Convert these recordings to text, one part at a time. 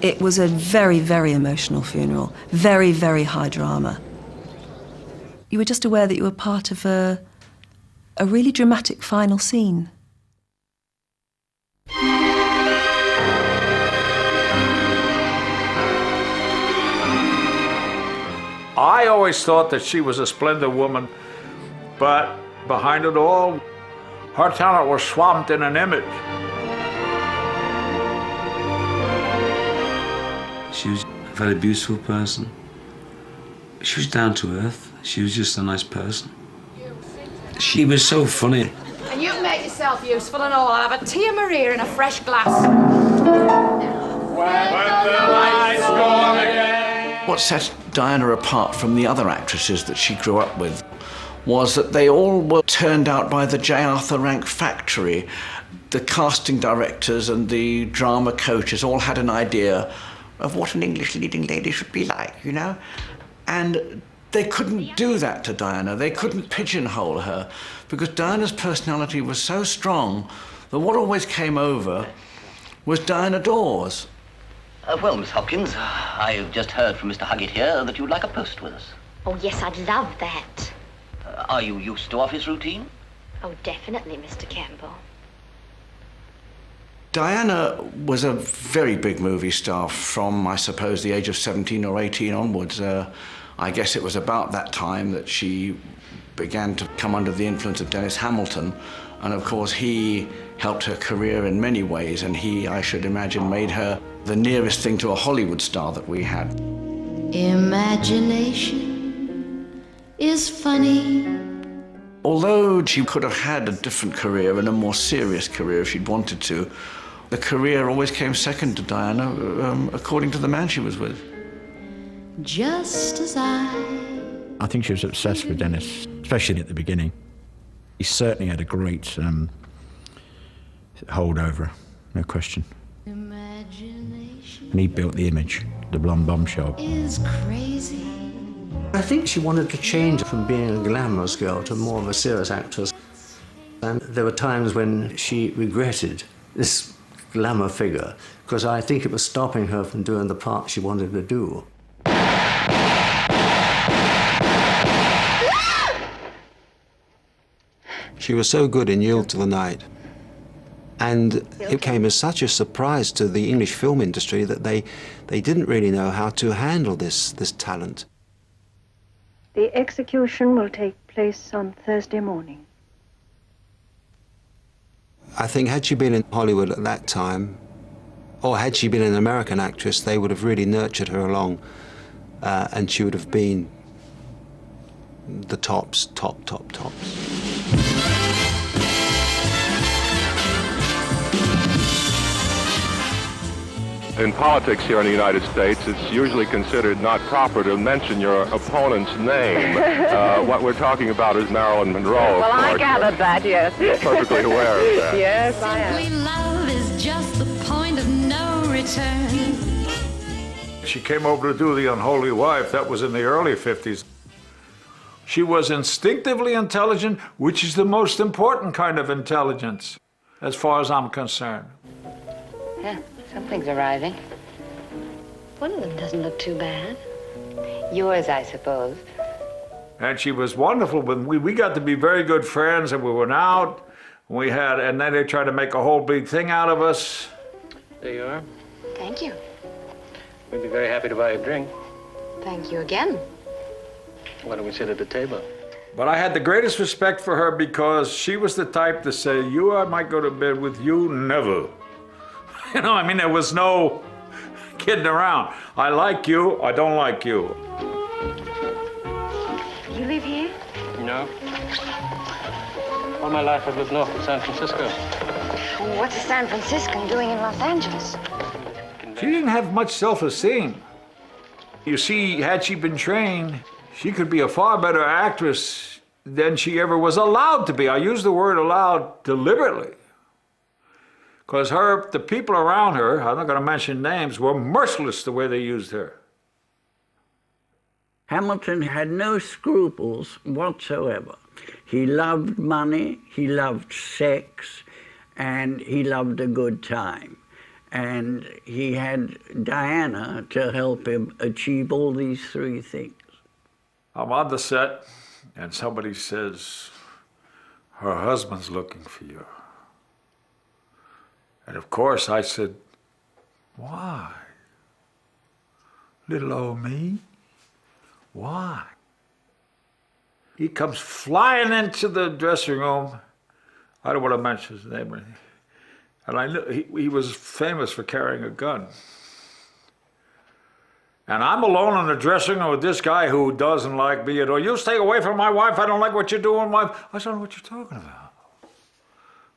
It was a very, very emotional funeral, very, very high drama. You were just aware that you were part of a really dramatic final scene. I always thought that she was a splendid woman, but behind it all, her talent was swamped in an image. She was a very beautiful person. She was down to earth. She was just a nice person. She was so funny. And you can make yourself useful and all. I'll have a Tia Maria in a fresh glass. When the lights go on again. What set Diana apart from the other actresses that she grew up with was that they all were turned out by the J. Arthur Rank factory. The casting directors and the drama coaches all had an idea of what an English leading lady should be like, you know? And they couldn't do that to Diana. They couldn't pigeonhole her because Diana's personality was so strong that what always came over was Diana Dors. Well, Miss Hopkins, I've just heard from Mr. Huggett here that you'd like a post with us. Oh, yes, I'd love that. Are you used to office routine? Oh, definitely, Mr. Campbell. Diana was a very big movie star from, I suppose, the age of 17 or 18 onwards. I guess it was about that time that she began to come under the influence of Dennis Hamilton. And of course, he helped her career in many ways, and he, I should imagine, made her the nearest thing to a Hollywood star that we had. Imagination is funny. Although she could have had a different career and a more serious career if she'd wanted to, the career always came second to Diana, according to the man she was with. Just as I think she was obsessed with Dennis, especially at the beginning. He certainly had a great hold over her, no question. And he built the image, the blonde bombshell. Is crazy. I think she wanted to change from being a glamorous girl to more of a serious actress. And there were times when she regretted this glamour figure, because I think it was stopping her from doing the part she wanted to do. She was so good in Yield to the Night. And it came as such a surprise to the English film industry that they didn't really know how to handle this talent. The execution will take place on Thursday morning. I think had she been in Hollywood at that time, or had she been an American actress, they would have really nurtured her along, and she would have been the tops. In politics here in the United States, it's usually considered not proper to mention your opponent's name. What we're talking about is Marilyn Monroe. Well, I gathered that, yes. You're perfectly aware of that. Yes, I am. Simply love is just the point of no return. She came over to do The Unholy Wife. That was in the early 50s. She was instinctively intelligent, which is the most important kind of intelligence, as far as I'm concerned. Yeah, something's arriving. One of them doesn't look too bad. Yours, I suppose. And she was wonderful. When we got to be very good friends, and we went out. And then they tried to make a whole big thing out of us. There you are. Thank you. We'd be very happy to buy a drink. Thank you again. Why don't we sit at the table? But I had the greatest respect for her because she was the type to say, I might go to bed with you, never. You know, I mean, there was no kidding around. I like you, I don't like you. You live here? No. All my life I've lived north of San Francisco. What's a San Franciscan doing in Los Angeles? She didn't have much self-esteem. You see, had she been trained, she could be a far better actress than she ever was allowed to be. I use the word allowed deliberately. Because the people around her, I'm not going to mention names, were merciless the way they used her. Hamilton had no scruples whatsoever. He loved money, he loved sex, and he loved a good time. And he had Diana to help him achieve all these three things. I'm on the set, and somebody says, her husband's looking for you. And of course I said, why? Little old me? Why? He comes flying into the dressing room. I don't want to mention his name or anything. And I knew he was famous for carrying a gun. And I'm alone in the dressing room with this guy who doesn't like me at all. You stay away from my wife. I don't like what you're doing, wife. I don't know what you're talking about.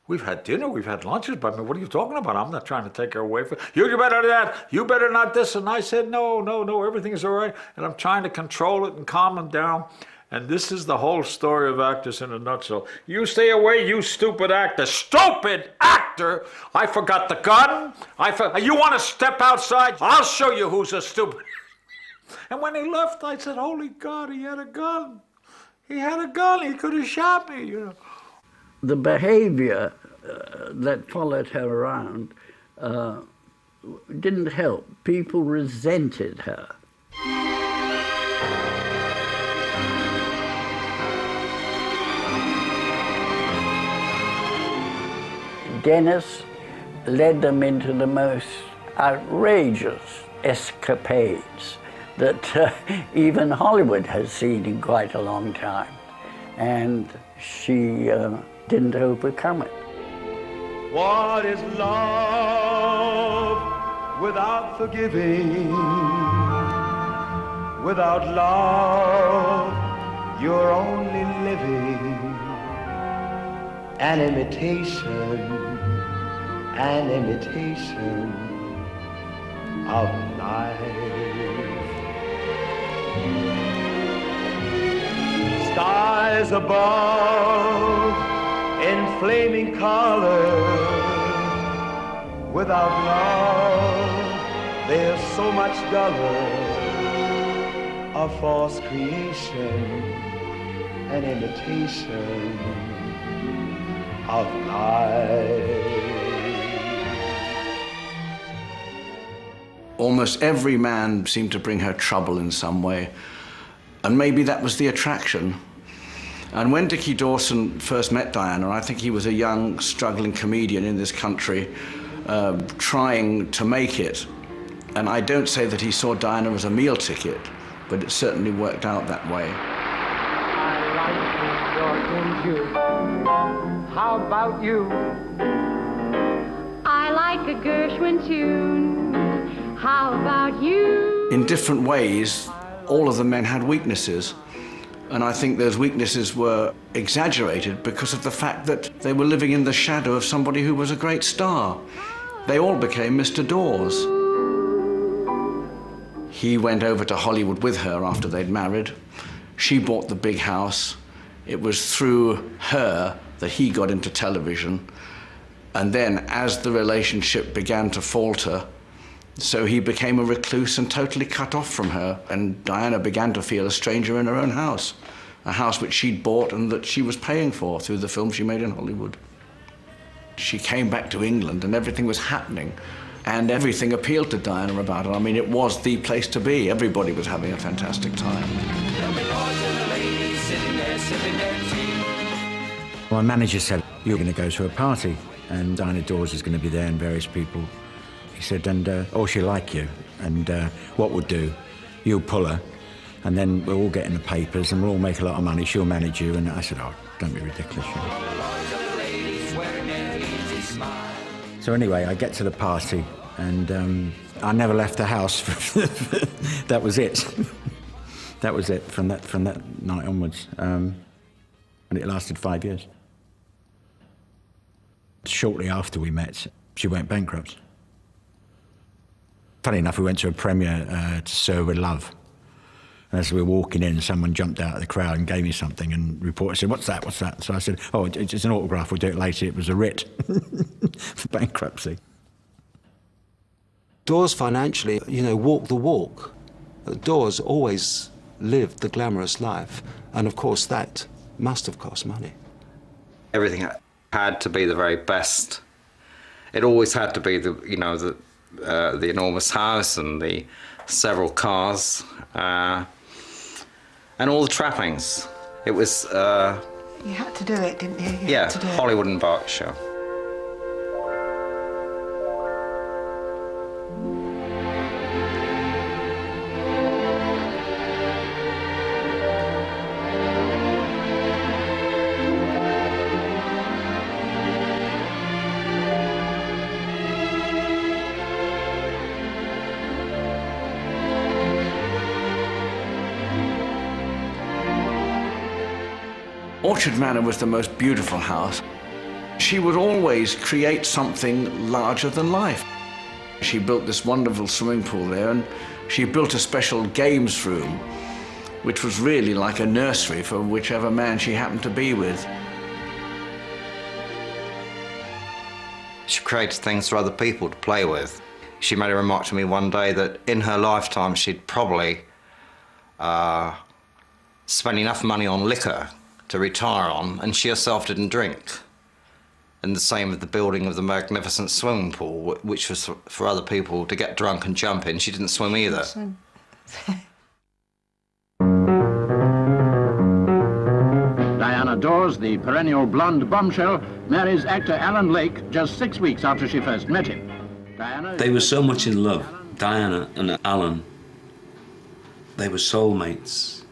We've had dinner, we've had lunches, but I mean, what are you talking about? I'm not trying to take her away from you. You better that. You better not this. And I said, no, everything's all right. And I'm trying to control it and calm him down. And this is the whole story of actors in a nutshell. You stay away, you stupid actor. Stupid actor! I forgot the gun. You want to step outside? I'll show you who's a stupid. And when he left, I said, holy God, he had a gun. He had a gun. He could have shot me, you know. The behavior that followed her around didn't help. People resented her. Dennis led them into the most outrageous escapades that even Hollywood has seen in quite a long time. And she didn't overcome it. What is love without forgiving? Without love, you're only living an imitation of life. Skies above in flaming color. Without love, they're so much duller. A false creation, an imitation of life. Almost every man seemed to bring her trouble in some way, and maybe that was the attraction. And when Dickie Dawson first met Diana, I think he was a young, struggling comedian in this country, trying to make it. And I don't say that he saw Diana as a meal ticket, but it certainly worked out that way. I like your June. How about you? I like a Gershwin tune. How about you? In different ways, all of the men had weaknesses. And I think those weaknesses were exaggerated because of the fact that they were living in the shadow of somebody who was a great star. They all became Mr. Dors. He went over to Hollywood with her after they'd married. She bought the big house. It was through her that he got into television. And then as the relationship began to falter, so he became a recluse and totally cut off from her. And Diana began to feel a stranger in her own house, a house which she'd bought and that she was paying for through the film she made in Hollywood. She came back to England and everything was happening. And everything appealed to Diana about it. I mean, it was the place to be. Everybody was having a fantastic time. My manager said, you're going to go to a party, and Diana Dors is going to be there and various people. He said, and she'll like you, and what we'll do, you'll pull her, and then we'll all get in the papers, and we'll all make a lot of money, she'll manage you. And I said, oh, don't be ridiculous. So anyway, I get to the party, and I never left the house. That was it. That was it from that night onwards. And it lasted 5 years. Shortly after we met, she went bankrupt. Funny enough, we went to a premiere to Sir with Love. And as we were walking in, someone jumped out of the crowd and gave me something, and the reporter said, what's that? So I said, oh, it's an autograph, we'll do it later. It was a writ for bankruptcy. Dors financially, walked the walk. Dors always lived the glamorous life, and of course that must have cost money. Everything had to be the very best It always had to be the enormous house and the several cars and all the trappings. It was. You had to do it, didn't you? Yeah, Hollywood and Berkshire. Orchard Manor was the most beautiful house. She would always create something larger than life. She built this wonderful swimming pool there, and she built a special games room, which was really like a nursery for whichever man she happened to be with. She created things for other people to play with. She made a remark to me one day that in her lifetime she'd probably spent enough money on liquor to retire on, and she herself didn't drink. And the same with the building of the magnificent swimming pool, which was for other people to get drunk and jump in. She didn't swim either. Diana Dors, the perennial blonde bombshell, marries actor Alan Lake just 6 weeks after she first met him. They were so much in love, Diana and Alan. They were soulmates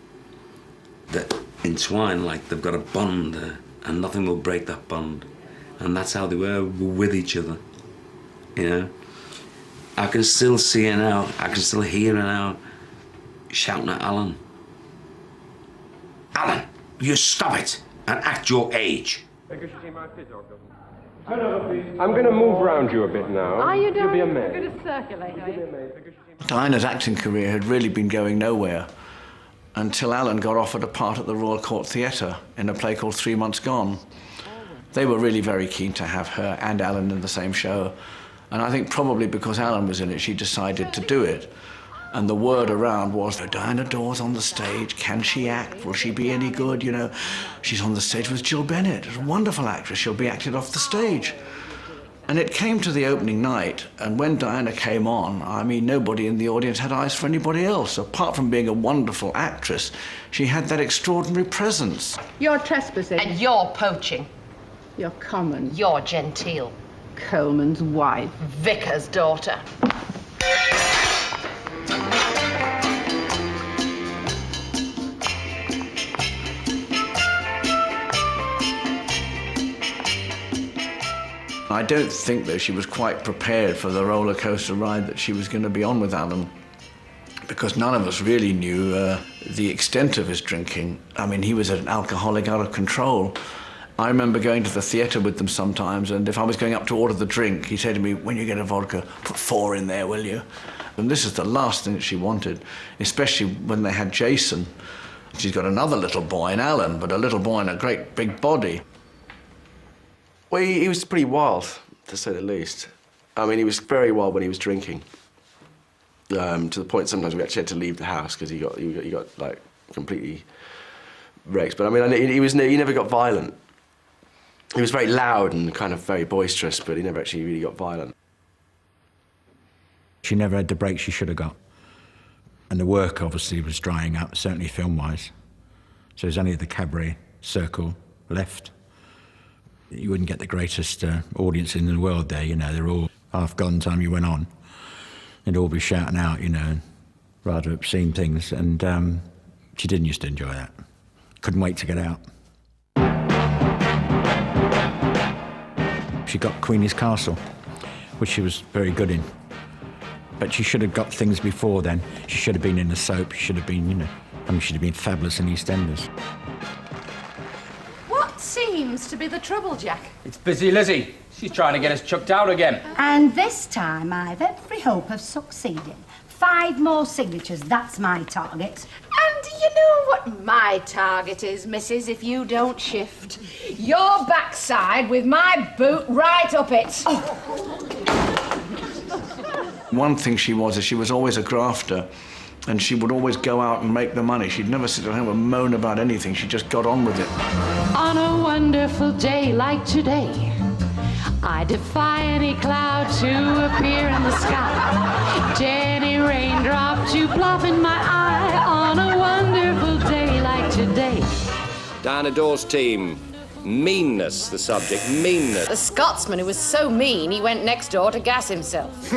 that entwine like they've got a bond there, and nothing will break that bond. And that's how they were with each other, you know. I can still see her now, I can still hear her now shouting at Alan. Alan, you stop it and act your age. I'm going to move around you a bit now. Are you doing? You'll be a You're man. going to circulate, are you? Diana's acting career had really been going nowhere until Alan got offered a part at the Royal Court Theatre in a play called 3 Months Gone. They were really very keen to have her and Alan in the same show. And I think probably because Alan was in it, she decided to do it. And the word around was that Diana Dors on the stage. Can she act? Will she be any good? You know, she's on the stage with Jill Bennett. She's a wonderful actress. She'll be acted off the stage. And it came to the opening night, and when Diana came on, I mean, nobody in the audience had eyes for anybody else. Apart from being a wonderful actress, she had that extraordinary presence. You're trespassing. And you're poaching. You're common. You're genteel. Coleman's wife. Vicar's daughter. I don't think, though, she was quite prepared for the roller coaster ride that she was going to be on with Alan, because none of us really knew the extent of his drinking. I mean, he was an alcoholic out of control. I remember going to the theatre with them sometimes, and if I was going up to order the drink, he said to me, when you get a vodka, put 4 in there, will you? And this is the last thing that she wanted, especially when they had Jason. She's got another little boy in Alan, but a little boy in a great big body. Well, he was pretty wild, to say the least. I mean, he was very wild when he was drinking. To the point sometimes we actually had to leave the house because he got like completely wrecked. But I mean, he never got violent. He was very loud and kind of very boisterous, but he never actually really got violent. She never had the break she should have got. And the work obviously was drying up, certainly film-wise. So there's only the cabaret circle left. You wouldn't get the greatest audience in the world there, you know. They're all half gone time you went on. They'd all be shouting out, you know, rather obscene things. And she didn't used to enjoy that. Couldn't wait to get out. She got Queenie's Castle, which she was very good in. But she should have got things before then. She should have been in the soap. She should have been, you know, I mean, she'd have been fabulous in EastEnders. What seems to be the trouble, Jack? It's Busy Lizzie. She's trying to get us chucked out again. And this time I've every hope of succeeding. 5 more signatures, that's my target. And you know what my target is, missus, if you don't shift? Your backside with my boot right up it. Oh. One thing she was is she was always a grafter, and she would always go out and make the money. She'd never sit at home and moan about anything. She just got on with it. On a wonderful day like today, I defy any cloud to appear in the sky, any raindrop to plop in my eye on a wonderful day like today. Diana Dors' team. Meanness, the subject, meanness. The Scotsman who was so mean he went next door to gas himself.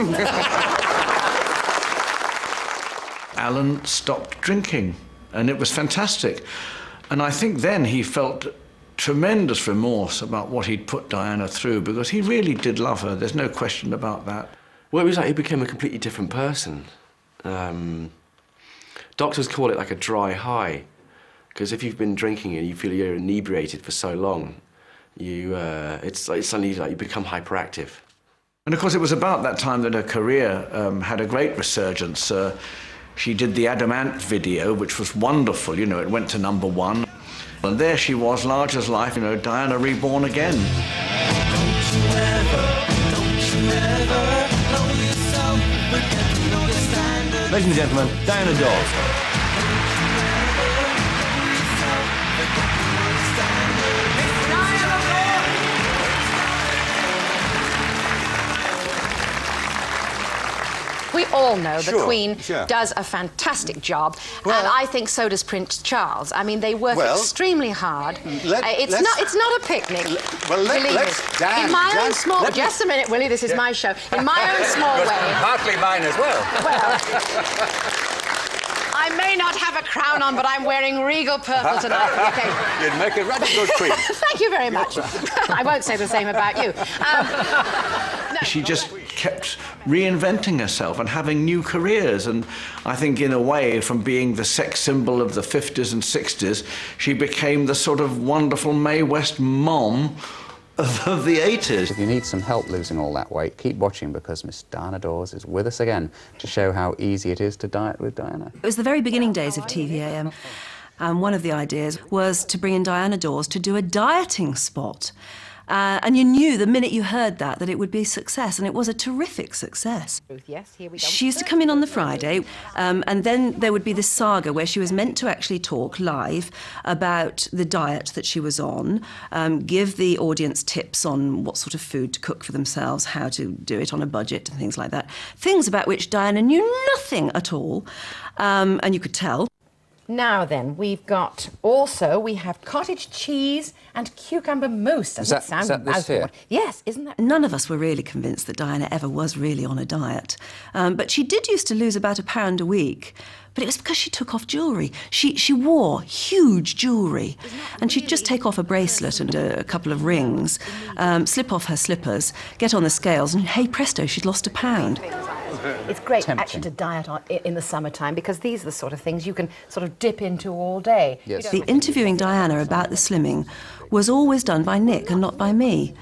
Alan stopped drinking, and it was fantastic. And I think then he felt tremendous remorse about what he'd put Diana through, because he really did love her. There's no question about that. Well, it was like he became a completely different person. Doctors call it like a dry high, because if you've been drinking and you feel you're inebriated for so long, it's suddenly like you become hyperactive. And of course, it was about that time that her career had a great resurgence. She did the Adamant video, which was wonderful. You know, it went to #1. And there she was, large as life, you know, Diana reborn again. Ladies and gentlemen, Diana Dors. We all know the Sure, Queen sure. does a fantastic job, and I think so does Prince Charles. I mean, they work extremely hard. It's not a picnic. Dan, in my own small... Just a minute, Willie, this is my show. In my own small way... Partly mine as well. Well... I may not have a crown on, but I'm wearing regal purple tonight. Okay. You'd make a rather good queen. Thank you very much. I won't say the same about you. She just kept reinventing herself and having new careers, and I think in a way, from being the sex symbol of the 50s and 60s, she became the sort of wonderful Mae West mom of the 80s. If you need some help losing all that weight, keep watching, because Miss Diana Dors is with us again to show how easy it is to diet with Diana. It was the very beginning days of TVAM, and one of the ideas was to bring in Diana Dors to do a dieting spot. And you knew the minute you heard that it would be a success, and it was a terrific success. Yes, here we go. She used to come in on the Friday, and then there would be this saga where she was meant to actually talk live about the diet that she was on, give the audience tips on what sort of food to cook for themselves, how to do it on a budget and things like that. Things about which Diana knew nothing at all, and you could tell. Now then, we have cottage cheese and cucumber mousse. Doesn't it sound is that this here? Yes, isn't that? None of us were really convinced that Diana ever was really on a diet. But she did used to lose about £1 a week. But it was because she took off jewellery. She wore huge jewellery. And she'd just take off a bracelet and a couple of rings, slip off her slippers, get on the scales, and hey presto, she'd lost £1. It's great actually to diet in the summertime, because these are the sort of things you can sort of dip into all day. Yes. The interviewing Diana about the slimming was always done by Nick and not by me.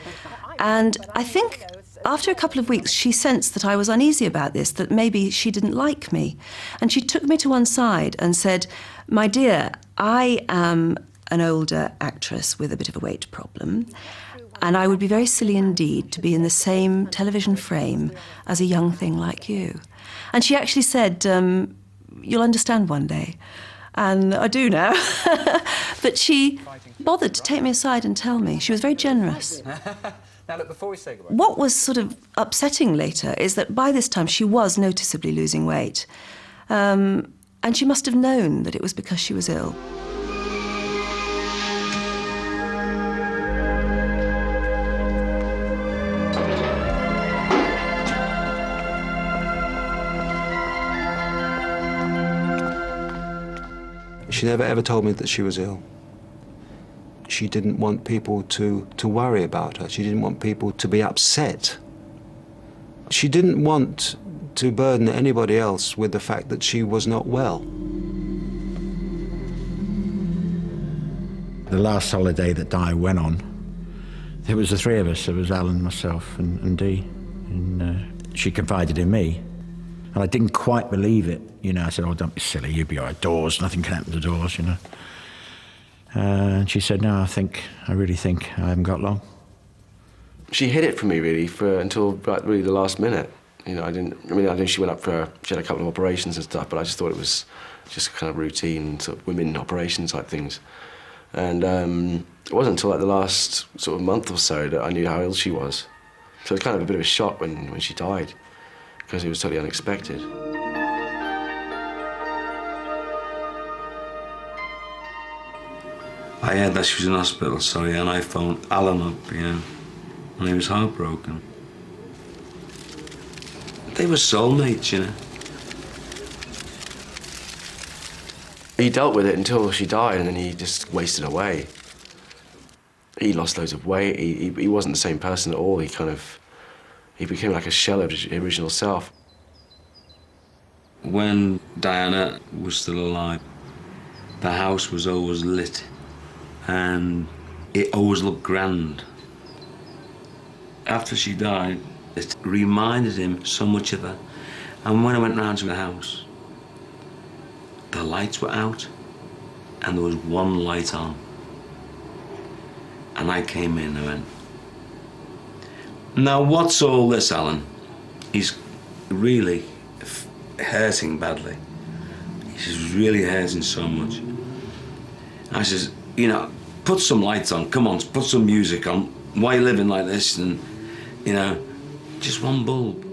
And I think after a couple of weeks, she sensed that I was uneasy about this, that maybe she didn't like me. And she took me to one side and said, "My dear, I am an older actress with a bit of a weight problem, and I would be very silly indeed to be in the same television frame as a young thing like you." And she actually said, "You'll understand one day." And I do now. But she bothered to take me aside and tell me. She was very generous. Now, look, before we say goodbye... What was sort of upsetting later is that by this time she was noticeably losing weight. And she must have known that it was because she was ill. She never ever told me that she was ill. She didn't want people to worry about her. She didn't want people to be upset. She didn't want to burden anybody else with the fact that she was not well. The last holiday that Di went on, there was the three of us. There was Alan, myself, and Dee. And she confided in me. And I didn't quite believe it. You know, I said, "Oh, don't be silly. You'd be all right. Dors, nothing can happen to Dors, you know." And she said, "No, I really think I haven't got long." She hid it from me really until really the last minute. You know, I know she went up she had a couple of operations and stuff, but I just thought it was just kind of routine sort of women operation type things. And it wasn't until like the last sort of month or so that I knew how ill she was. So it was kind of a bit of a shock when she died, because it was totally unexpected. I heard that she was in hospital, sorry, and I phoned Alan up, you know, and he was heartbroken. They were soulmates, you know. He dealt with it until she died, and then he just wasted away. He lost loads of weight. He wasn't the same person at all. He became like a shell of his original self. When Diana was still alive, the house was always lit, and it always looked grand. After she died, it reminded him so much of her. And when I went round to the house, the lights were out, and there was one light on. And I came in and went, now what's all this, Alan? He's really hurting badly. He's really hurting so much. I says, you know, put some lights on, come on, put some music on. Why are you living like this? And, you know, just one bulb.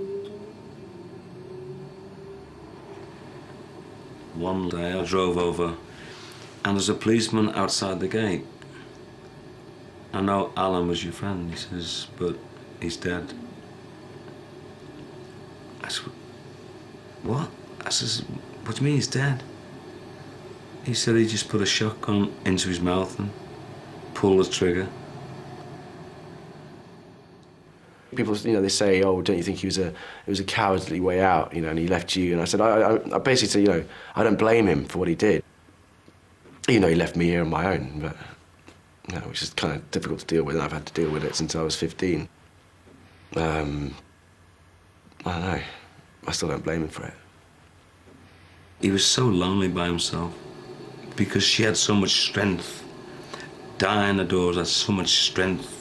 One day I drove over, and there's a policeman outside the gate. I know Alan was your friend, he says, but he's dead. I said, what? I says, what do you mean he's dead? He said he just put a shotgun into his mouth and pulled the trigger. People, you know, they say, oh, don't you think it was a cowardly way out, you know, and he left you. And I said, I basically said, you know, I don't blame him for what he did. You know, he left me here on my own, but, you know, which is kind of difficult to deal with, and I've had to deal with it since I was 15. I don't know. I still don't blame him for it. He was so lonely by himself because she had so much strength. Diana Dors had so much strength.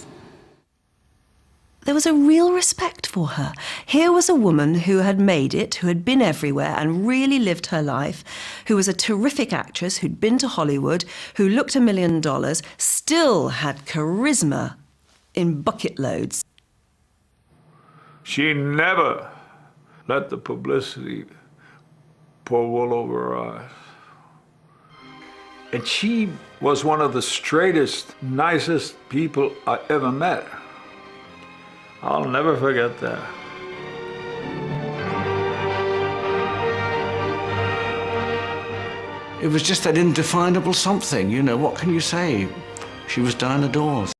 There was a real respect for her. Here was a woman who had made it, who had been everywhere and really lived her life, who was a terrific actress, who'd been to Hollywood, who looked $1 million, still had charisma in bucket loads. She never let the publicity pull wool over her eyes. And she was one of the straightest, nicest people I ever met. I'll never forget that. It was just that indefinable something, you know, what can you say? She was Diana Dors.